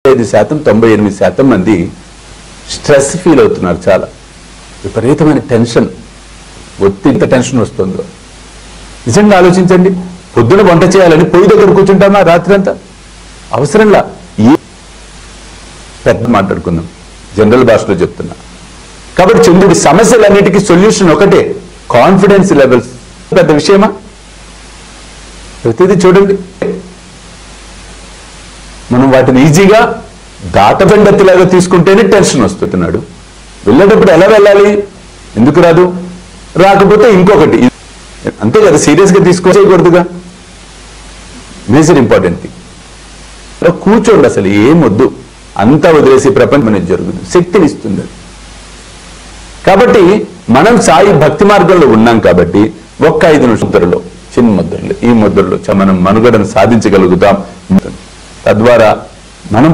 5% 98% మంది stress feel అవుతున్నారు. చాలా విపరీతమైన టెన్షన్, ఒత్తిడి, టెన్షన్ వస్తుందో. నిజంగా ఆలోచించండి. పొద్దున వంట చేయాలని పొయ్యి దగ్గర కూర్చుంటామా రాత్రి అంతా? అవసరంలా. పెద్ద మాట్లాడుకుందాం, జనరల్ భాషలో చెప్తున్నా. కాబట్టి చంద్రుడి సమస్యలన్నిటికీ సొల్యూషన్ ఒకటే, కాన్ఫిడెన్స్ లెవెల్స్. పెద్ద విషయమా? ప్రతిదీ చూడండి, మనం వాటిని ఈజీగా దాటబండతిలాగా తీసుకుంటేనే టెన్షన్ వస్తున్నాడు. వెళ్ళేటప్పుడు ఎలా వెళ్ళాలి? ఎందుకు రాదు? రాకపోతే ఇంకొకటి, అంతే కదా, సీరియస్గా తీసుకోకూడదుగా. Major important thing. కూర్చోండి, అసలు ఏమొద్దు, అంతా వదిలేసి ప్రపంచం అనేది జరుగుతుంది, శక్తిని ఇస్తుంది. కాబట్టి మనం సాయి భక్తి మార్గంలో ఉన్నాం కాబట్టి ఒక్క 5 నిమిషాల్లో, చిన్న ముద్రలు, ఈ ముద్రలో మనం మనుగడను సాధించగలుగుతాం. తద్వారా మనం